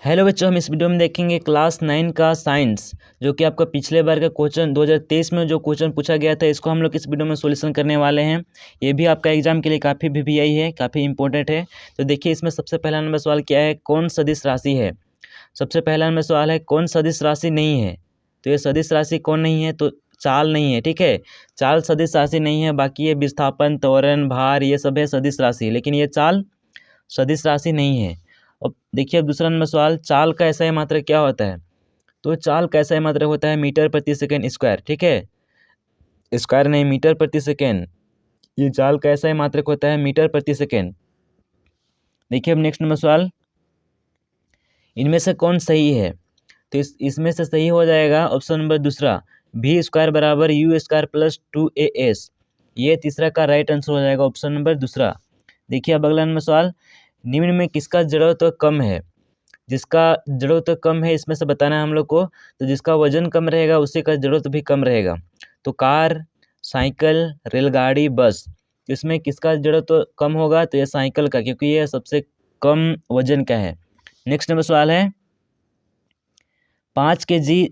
Hello बच्चों, हम इस वीडियो में देखेंगे क्लास 9 का साइंस, जो कि आपका पिछले बार का क्वेश्चन 2023 में जो क्वेश्चन पूछा गया था, इसको हम लोग इस वीडियो में सॉल्यूशन करने वाले हैं। ये भी आपका एग्जाम के लिए काफ़ी वीवीआई है, काफ़ी इंपॉर्टेंट है। तो देखिए, इसमें सबसे पहला नंबर सवाल क्या है, कौन सदिश राशि है। सबसे पहला नंबर सवाल है कौन सदिश राशि नहीं है। तो ये सदिश राशि कौन नहीं है, तो चाल नहीं है। ठीक है, चाल सदिश राशि नहीं है। बाकी ये विस्थापन, त्वरण, भार, ये सब है सदिश राशि, लेकिन ये चाल सदिश राशि नहीं है। अब देखिए, अब दूसरा नंबर सवाल, चाल का एसआई मात्रक क्या होता है। तो चाल का एसआई मात्रक होता है मीटर प्रति सेकेंड स्क्वायर। ठीक है, स्क्वायर नहीं, मीटर प्रति सेकेंड। ये चाल का एसआई मात्रक होता है मीटर प्रति सेकेंड। देखिए, अब नेक्स्ट नंबर सवाल, इनमें से कौन सही है। तो इसमें से सही हो जाएगा ऑप्शन नंबर दूसरा, भी स्क्वायर बराबर यू स्क्वायर प्लस 2as। ये तीसरा का राइट आंसर हो जाएगा, ऑप्शन नंबर दूसरा। देखिए, अब अगला नंबर सवाल, निम्न में किसका जड़त्व कम है। जिसका जड़त्व कम है, इसमें से बताना है हम लोग को। तो जिसका वजन कम रहेगा उसी का जड़त्व भी कम रहेगा। तो कार, साइकिल, रेलगाड़ी, बस, इसमें किसका जड़त्व कम होगा। तो ये साइकिल का, क्योंकि ये सबसे कम वजन का है। नेक्स्ट नंबर सवाल है, 5 kg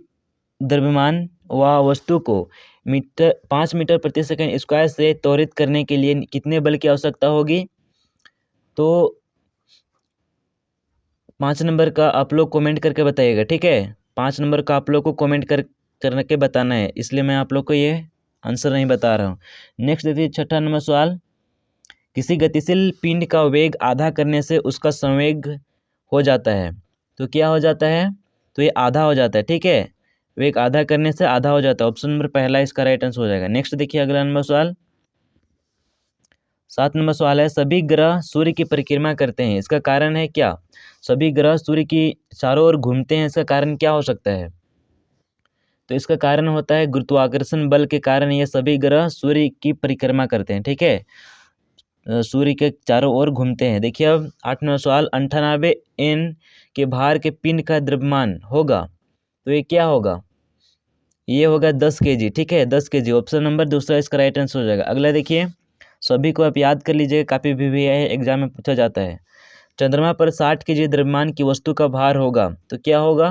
द्रव्यमान व वस्तु को 5 मीटर प्रति सेकंड स्क्वायर से त्वरित करने के लिए कितने बल की आवश्यकता होगी। तो 5 नंबर का आप लोग कमेंट करके बताइएगा। ठीक है, 5 नंबर का आप लोग को कमेंट करके बताना है, इसलिए मैं आप लोग को ये आंसर नहीं बता रहा हूँ। नेक्स्ट देखिए, छठा नंबर सवाल, किसी गतिशील पिंड का वेग आधा करने से उसका संवेग हो जाता है। तो क्या हो जाता है, तो ये आधा हो जाता है। ठीक है, वेग आधा करने से आधा हो जाता है। ऑप्शन नंबर पहला इसका राइट आंसर हो जाएगा। नेक्स्ट देखिए, अगला नंबर सवाल, 7 नंबर सवाल है, सभी ग्रह सूर्य की परिक्रमा करते हैं, इसका कारण है क्या। सभी ग्रह सूर्य की चारों ओर घूमते हैं, इसका कारण क्या हो सकता है। तो इसका कारण होता है गुरुत्वाकर्षण बल के कारण ये सभी ग्रह सूर्य की परिक्रमा करते हैं। ठीक है, सूर्य के चारों ओर घूमते हैं। देखिए, अब 8 नंबर सवाल, 98 N के भार के पिंड का द्रव्यमान होगा। तो ये क्या होगा, ये होगा 10 kg। ठीक है, 10 kg, ऑप्शन नंबर दूसरा इसका राइट आंसर हो जाएगा। अगला देखिए, सभी को आप याद कर लीजिएगा, काफ़ी वीवीआई है, एग्जाम में पूछा जाता है। चंद्रमा पर 60 kg द्रव्यमान की वस्तु का भार होगा। तो क्या होगा,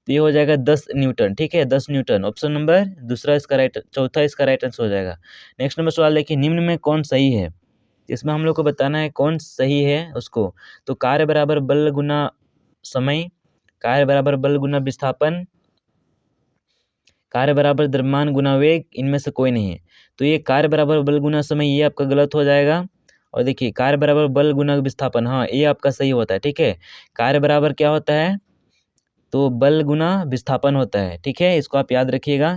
तो ये हो जाएगा 10 न्यूटन। ठीक है, 10 न्यूटन, ऑप्शन नंबर दूसरा इसका चौथा इसका राइट आंसर हो जाएगा। नेक्स्ट नंबर सवाल देखिए, निम्न में कौन सही है। इसमें हम लोग को बताना है कौन सही है उसको। तो कार्य बराबर बल गुना समय, कार्य बराबर बल गुना विस्थापन, कार्य बराबर द्रव्यमान गुना वेग, इनमें से कोई नहीं है। तो ये कार्य बराबर बल गुना समय, ये आपका गलत हो जाएगा। और देखिए, कार्य बराबर बल गुना विस्थापन, हाँ ये आपका सही होता है। ठीक है, कार्य बराबर क्या होता है, तो बल गुना विस्थापन होता है। ठीक है, इसको आप याद रखिएगा,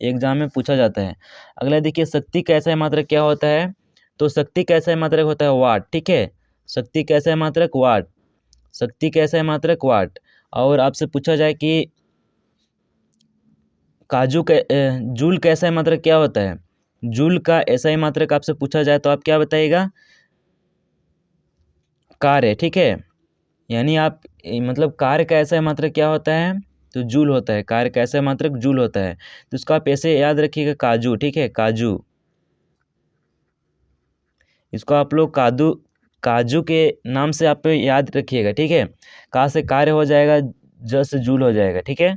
एग्जाम में पूछा जाता है। अगला देखिए, शक्ति का एसआई मात्रक क्या होता है। तो शक्ति का एसआई मात्रक होता है वाट। ठीक है, शक्ति का एसआई मात्रक वाट, शक्ति का एसआई मात्रक वाट। और आपसे पूछा जाए कि जूल का एसआई मात्रक क्या होता है। जूल का एसआई मात्रक आपसे पूछा जाए तो आप क्या बताइएगा, कार्य। ठीक है, यानी आप मतलब कार्य का एसआई मात्रक क्या होता है, तो जूल होता है। कार्य का एसआई मात्रक जूल होता है। तो इसको आप ऐसे याद रखिएगा, काजू। ठीक है, काजू, इसको आप लोग काजू के नाम से आप याद रखिएगा। ठीक है, का से कार्य हो जाएगा, ज से जूल हो जाएगा। ठीक है,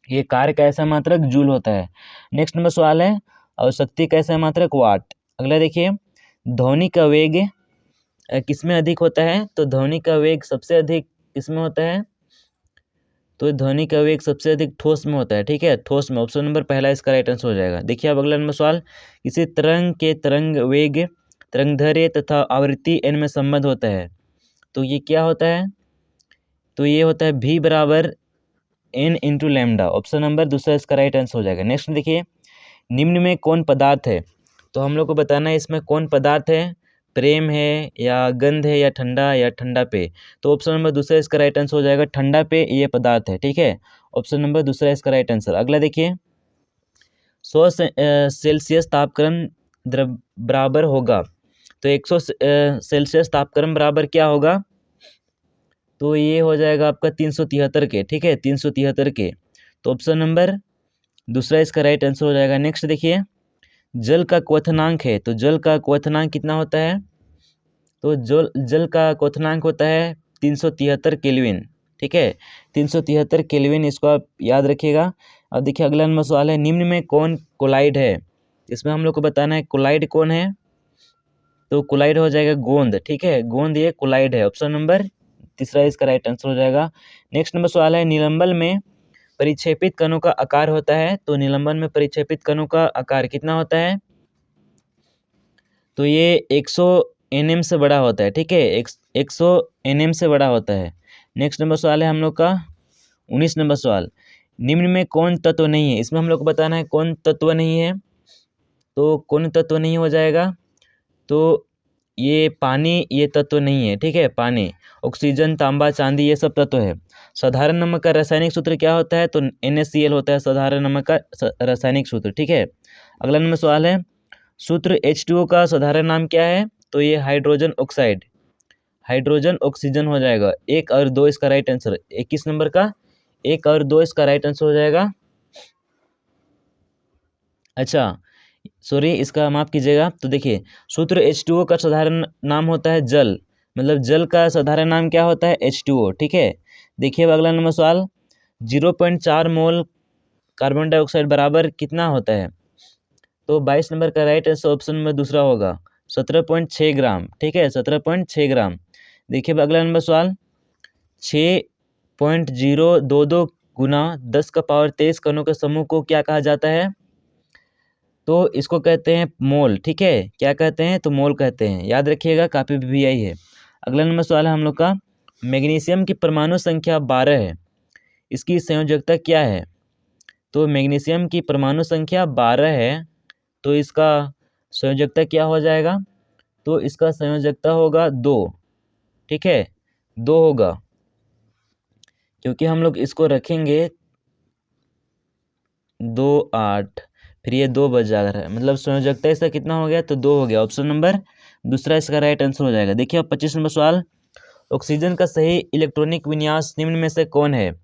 ये कार्य का एसआई मात्रक जूल होता है। नेक्स्ट नंबर सवाल है, और शक्ति का एसआई मात्रक वाट। अगला देखिए, ध्वनि का वेग किसमें अधिक होता है। तो ध्वनि का वेग सबसे अधिक किसमें होता है, तो ध्वनि का वेग सबसे अधिक ठोस में होता है। ठीक है, ठोस में, ऑप्शन नंबर पहला इसका राइट आंसर हो जाएगा। देखिए, अब अगला नंबर सवाल, किसी तरंग के तरंग वेग, तरंगदैर्घ्य तथा आवृत्ति n में संबंध होता है। तो ये क्या होता है, तो ये होता है v बराबर n into lambda, option number दूसरा इसका राइट आंसर हो जाएगा। नेक्स्ट देखिए, निम्न में कौन पदार्थ है। तो हम लोग को बताना है इसमें कौन पदार्थ है, प्रेम है या गंध है या ठंडा पे। तो ऑप्शन नंबर दूसरा इसका राइट आंसर हो जाएगा, ठंडा पे ये पदार्थ है। ठीक है, ऑप्शन नंबर दूसरा इसका राइट आंसर। अगला देखिए, 100 सेल्सियस तापक्रम बराबर होगा। तो 100 सेल्सियस तापक्रम बराबर क्या होगा, तो ये हो जाएगा आपका 373 के। ठीक है, 373 के, तो ऑप्शन नंबर दूसरा इसका राइट आंसर हो जाएगा। नेक्स्ट देखिए, जल का क्वथनांक है। तो जल का क्वथनांक कितना होता है, तो जल का क्वथनांक होता है 373 केल्विन। ठीक है, 373 केल्विन, इसको आप याद रखिएगा। अब देखिए अगला नंबर सवाल है, निम्न में कौन कोलाइड है? इसमें हम लोग को बताना है कोलाइड कौन है, तो कोलाइड हो जाएगा गोंद, ठीक है, गोंद ये कोलाइड है। ऑप्शन नंबर तीसरा इसका राइट आंसर हो जाएगा। नेक्स्ट नंबर सवाल है, निलंबन में परिक्षेपित कणों का आकार होता है, तो निलंबन में परिक्षेपित कणों का आकार कितना होता है? तो ये 100 nm से बड़ा होता है, ठीक है, 100 nm से बड़ा होता है। नेक्स्ट नंबर सवाल है हम लोग का 19 नंबर सवाल, निम्न में कौन तत्व नहीं है? इसमें हम लोग को बताना है कौन तत्व नहीं है, तो कौन तत्व नहीं हो जाएगा, तो ये पानी ये तत्व नहीं है, ठीक है, पानी, ऑक्सीजन, तांबा, चांदी ये सब तत्व है। साधारण नमक का रासायनिक सूत्र क्या होता है? तो NaCl होता है साधारण नमक का रासायनिक सूत्र, ठीक है। अगला नंबर सवाल है, सूत्र H2O का साधारण नाम क्या है? तो ये हाइड्रोजन ऑक्साइड, हाइड्रोजन ऑक्सीजन हो जाएगा। 1 और 2 इसका राइट आंसर, 21 नंबर का 1 और 2 इसका राइट आंसर हो जाएगा। अच्छा सॉरी, इसका माफ़ कीजिएगा। तो देखिए सूत्र H2O का साधारण नाम होता है जल, मतलब जल का साधारण नाम क्या होता है? H2O, ठीक है। देखिए अब अगला नंबर सवाल, 0.4 मोल कार्बन डाइऑक्साइड बराबर कितना होता है? तो 22 नंबर का राइट आंसर ऑप्शन नंबर दूसरा होगा 17.6 ग्राम, ठीक है, 17.6 ग्राम। देखिए अब अगला नंबर सवाल, 6.022 गुना 10 का पावर 23 कणों के समूह को क्या कहा जाता है? तो इसको कहते हैं मोल, ठीक है, क्या कहते हैं? तो मोल कहते हैं, याद रखिएगा, काफ़ी VI है। अगला नंबर सवाल है हम लोग का, मैग्नीशियम की परमाणु संख्या 12 है, इसकी संयोजकता क्या है? तो मैग्नीशियम की परमाणु संख्या 12 है, तो इसका संयोजकता क्या हो जाएगा? तो इसका संयोजकता होगा 2, ठीक है, 2 होगा, क्योंकि हम लोग इसको रखेंगे 2 8, फिर ये 2 बच जाएगा, मतलब संयोजकता इसका कितना हो गया? तो 2 हो गया। ऑप्शन नंबर दूसरा इसका राइट आंसर हो जाएगा। देखिए अब 25 नंबर सवाल, ऑक्सीजन का सही इलेक्ट्रॉनिक विन्यास निम्न में से कौन है?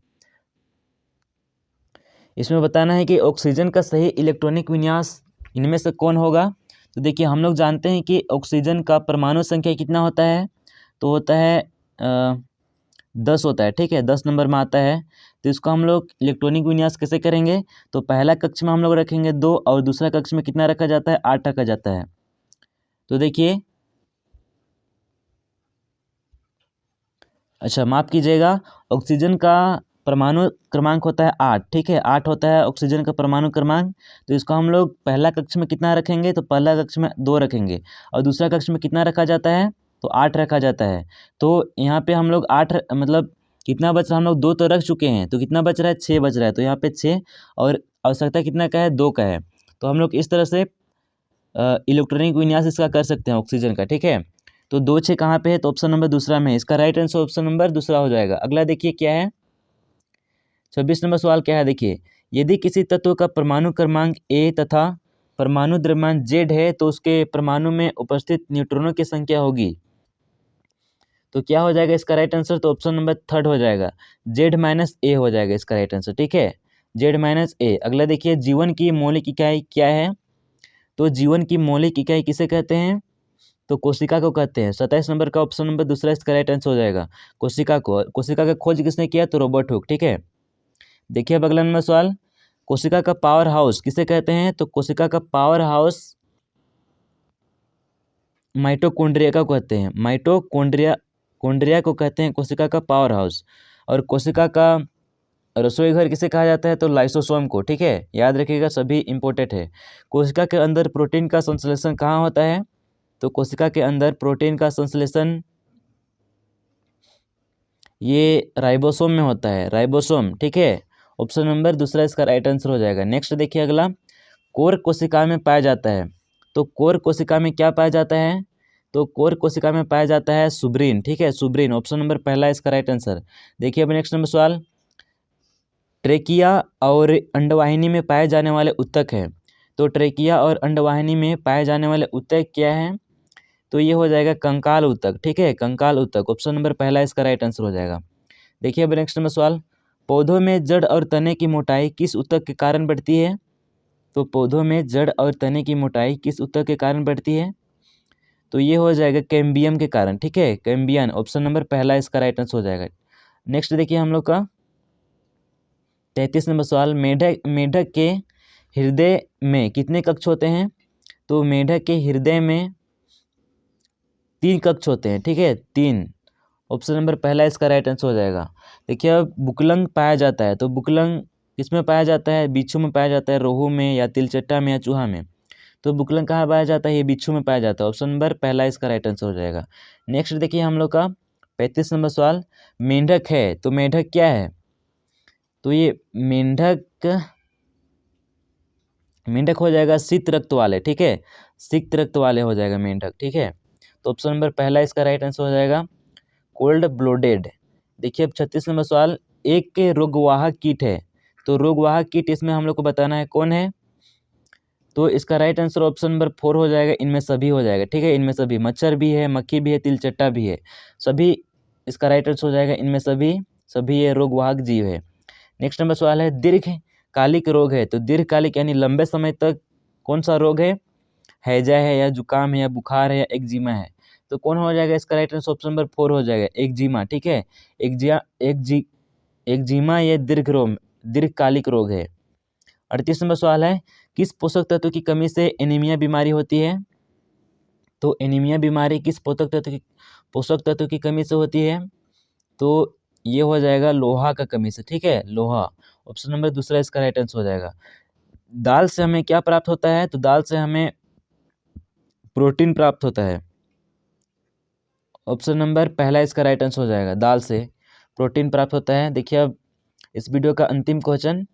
इसमें बताना है कि ऑक्सीजन का सही इलेक्ट्रॉनिक विन्यास इनमें से कौन होगा। तो देखिए हम लोग जानते हैं कि ऑक्सीजन का परमाणु संख्या कितना होता है? तो होता है 10 होता है, ठीक है, 10 नंबर में आता है। तो इसको हम लोग इलेक्ट्रॉनिक विन्यास कैसे करेंगे? तो पहला कक्ष में हम लोग रखेंगे 2 और दूसरा कक्ष में कितना रखा जाता है? 8 रखा जाता है। तो देखिए, अच्छा माफ़ कीजिएगा, ऑक्सीजन का परमाणु क्रमांक होता है 8, ठीक है, 8 होता है ऑक्सीजन का परमाणु क्रमांक। तो इसको हम लोग पहला कक्ष में कितना रखेंगे? तो पहला कक्ष में 2 रखेंगे, और दूसरा कक्ष में कितना रखा जाता है? तो 8 रखा जाता है। तो यहाँ पे हम लोग 8 मतलब कितना बच रहा है? हम लोग 2 तो रख चुके हैं, तो कितना बच रहा है? 6 बच रहा है। तो यहाँ पे 6, और आवश्यकता कितना का है? 2 का है। तो हम लोग इस तरह से इलेक्ट्रॉनिक विन्यास इसका कर सकते हैं ऑक्सीजन का, ठीक है। तो 2 6 कहाँ पे है? तो ऑप्शन नंबर दूसरा में है, इसका राइट आंसर ऑप्शन नंबर दूसरा हो जाएगा। अगला देखिए क्या है, 26 नंबर सवाल क्या है, देखिए, यदि किसी तत्व का परमाणु क्रमांक A तथा परमाणु द्रव्यमान Z है, तो उसके परमाणु में उपस्थित न्यूट्रॉनों की संख्या होगी, तो क्या हो जाएगा इसका राइट आंसर? तो ऑप्शन नंबर थर्ड हो जाएगा, Z-A हो जाएगा इसका राइट आंसर, ठीक है, Z-A। अगला देखिए, जीवन की मौलिक इकाई क्या है? तो जीवन की मौलिक इकाई किसे कहते हैं? तो कोशिका को कहते हैं। 27 नंबर का ऑप्शन नंबर दूसरा इसका राइट आंसर हो जाएगा, कोशिका को। कोशिका का खोज किसने किया? तो रॉबर्ट हुक, ठीक है। देखिए अब अगला नंबर सवाल, कोशिका का पावर हाउस किसे कहते हैं? तो कोशिका का पावर हाउस माइटोकॉन्ड्रिया को कहते हैं, कोन्ड्रिया को कहते हैं कोशिका का पावर हाउस। और कोशिका का रसोई घर किसे कहा जाता है? तो लाइसोसोम को, ठीक है, याद रखिएगा, सभी इंपॉर्टेंट है। कोशिका के अंदर प्रोटीन का संश्लेषण कहाँ होता है? तो कोशिका के अंदर प्रोटीन का संश्लेषण ये राइबोसोम में होता है, राइबोसोम, ठीक है। ऑप्शन नंबर दूसरा इसका राइट आंसर हो जाएगा। नेक्स्ट देखिए अगला, कोर कोशिका में पाया जाता है, तो कोर कोशिका में क्या पाया जाता है? तो कोर कोशिका में पाया जाता है सुब्रीन, ठीक है, सुब्रीन, ऑप्शन नंबर पहला इसका राइट आंसर। देखिए अब नेक्स्ट नंबर सवाल, ट्रेकिया और अंडवाहिनी में पाए जाने वाले ऊतक है, तो ट्रेकिया और अंडवाहिनी में पाए जाने वाले ऊतक क्या है? तो ये हो जाएगा कंकाल ऊतक, ठीक है, कंकाल ऊतक, ऑप्शन नंबर पहला इसका राइट आंसर हो जाएगा। देखिए अब नेक्स्ट नंबर सवाल, पौधों में जड़ और तने की मोटाई किस ऊतक के कारण बढ़ती है? तो पौधों में जड़ और तने की मोटाई किस ऊतक के कारण बढ़ती है? तो ये हो जाएगा कैम्बियम के कारण, ठीक है, कैम्बियम, ऑप्शन नंबर पहला इसका राइट आंसर हो जाएगा। नेक्स्ट देखिए हम लोग का 33 नंबर सवाल, मेढक के हृदय में कितने कक्ष होते हैं? तो मेढक के हृदय में 3 कक्ष होते हैं, ठीक है, 3। ऑप्शन नंबर पहला इसका राइट आंसर हो जाएगा। देखिए अब बुकलंग पाया जाता है, तो बुकलंग किसमें पाया जाता है? बिच्छू में पाया जाता है, रोहू में या तिलचट्टा में या चूहा में। तो बुकलंग कहाँ पाया जाता है? ये बिच्छू में पाया जाता है। ऑप्शन नंबर पहला इसका राइट आंसर हो जाएगा। नेक्स्ट देखिए हम लोग का 35 नंबर सवाल, मेंढक है तो मेंढक क्या है? तो ये मेंढक हो जाएगा शीत रक्त वाले, ठीक है, शीत रक्त वाले हो जाएगा मेंढक, ठीक है। तो ऑप्शन नंबर पहला इसका राइट आंसर हो जाएगा कोल्ड ब्लोडेड। देखिए अब 36 नंबर सवाल, एक रोगवाहक कीट है, तो रोगवाहक कीट इसमें हम लोग को बताना है कौन है? तो इसका राइट आंसर ऑप्शन नंबर 4 हो जाएगा, इनमें सभी हो जाएगा, ठीक है, इनमें सभी, मच्छर भी है, मक्खी भी है, तिलचट्टा भी है, सभी इसका राइट आंसर हो जाएगा, इनमें सभी ये रोगवाहक जीव है। नेक्स्ट नंबर सवाल है, दीर्घकालिक रोग है, तो दीर्घकालिक यानी लंबे समय तक कौन सा रोग है? हैजा है या जुकाम है या बुखार है या एक्जिमा है। तो कौन हो जाएगा इसका राइट आंसर? ऑप्शन नंबर 4 हो जाएगा, एक्जिमा, ठीक है। एक्जिमा ये दीर्घकालिक रोग है। 38 नंबर सवाल है, किस पोषक तत्व की कमी से एनीमिया बीमारी होती है? तो एनीमिया बीमारी किस पोषक तत्व की कमी से होती है? तो ये हो जाएगा लोहा का कमी से, ठीक है, लोहा। ऑप्शन नंबर दूसरा इसका राइट आंसर हो जाएगा। दाल से हमें क्या प्राप्त होता है? तो दाल से हमें प्रोटीन प्राप्त होता है। ऑप्शन नंबर पहला इसका राइट आंसर हो जाएगा, दाल से प्रोटीन प्राप्त होता है। देखिए अब इस वीडियो का अंतिम क्वेश्चन,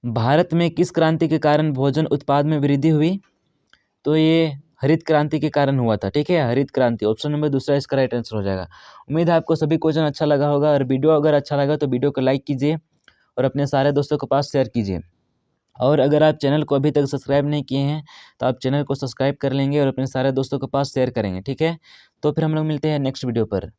भारत में किस क्रांति के कारण भोजन उत्पाद में वृद्धि हुई? तो ये हरित क्रांति के कारण हुआ था, ठीक है, हरित क्रांति। ऑप्शन नंबर दूसरा इसका राइट आंसर हो जाएगा। उम्मीद है आपको सभी क्वेश्चन अच्छा लगा होगा, और वीडियो अगर अच्छा लगा तो वीडियो को लाइक कीजिए और अपने सारे दोस्तों के पास शेयर कीजिए। और अगर आप चैनल को अभी तक सब्सक्राइब नहीं किए हैं तो आप चैनल को सब्सक्राइब कर लेंगे और अपने सारे दोस्तों के पास शेयर करेंगे, ठीक है। तो फिर हम लोग मिलते हैं नेक्स्ट वीडियो पर।